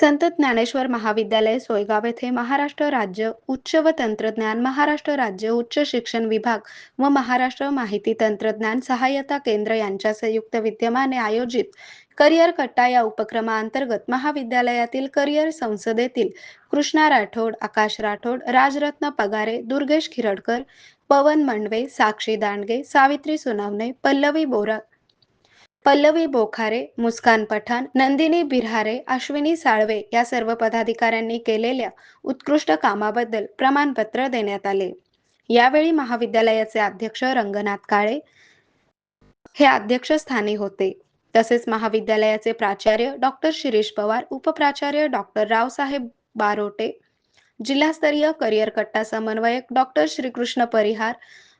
संत ज्ञानेश्वर महाविद्यालय सोयगाव येथे महाराष्ट्र राज्य उच्च व तंत्रज्ञान, महाराष्ट्र राज्य उच्च शिक्षण विभाग व महाराष्ट्र माहिती तंत्रज्ञान सहाय्यता केंद्र यांच्या संयुक्त विद्यमाने आयोजित करिअर कट्टा या उपक्रमाअंतर्गत महाविद्यालयातील करिअर संसदेतील कृष्णा राठोड, आकाश राठोड, राजरत्न पगारे, दुर्गेश खिरडकर, पवन मंडवे, साक्षी दांडगे, सावित्री सोनवणे, पल्लवी बोखारे, मुस्कान पठाण, नंदिनी बिरहारे, अश्विनी साळवे या सर्व पदाधिकाऱ्यांनी केलेल्या उत्कृष्ट कामाबद्दल प्रमाणपत्र देण्यात आले। यावेळी महाविद्यालयाचे अध्यक्ष रंगनाथ काळे हे अध्यक्षस्थानी होते। तसेच महाविद्यालयाचे प्राचार्य डॉक्टर शिरीष पवार, उपप्राचार्य डॉक्टर रावसाहेब बारोटे, जिल्हास्तरीय करिअर कट्टा समन्वयक डॉक्टर श्रीकृष्ण परिहार,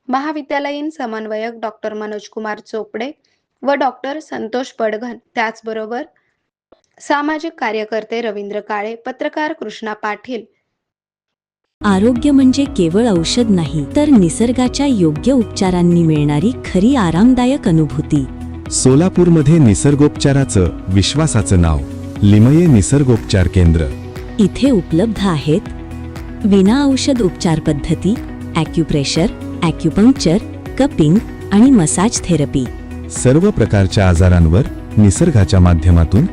महाविद्यालयीन समन्वयक डॉक्टर मनोज कुमार चोपडे व डॉक्टर संतोष पडघन, त्याचबरोबर सामाजिक कार्यकर्ते रवींद्र काळे, पत्रकार कृष्णा पाटील। आरोग्य म्हणजे केवळ औषध नाही, तर निसर्गाच्या योग्य उपचारांनी मिळणारी खरी आरामदायक अनुभूती। सोलापूरमध्ये निसर्गोपचाराचं विश्वासाचं नाव लिमये निसर्गोपचार केंद्र। इथे उपलब्ध आहेत विना औषध उपचार पद्धती, ॲक्युप्रेशर, ॲक्युपंक्चर, कपिंग आणि मसाज थेरपी। सर्व प्रकारच्या आजारांवर निसर्गाच्या माध्यमातून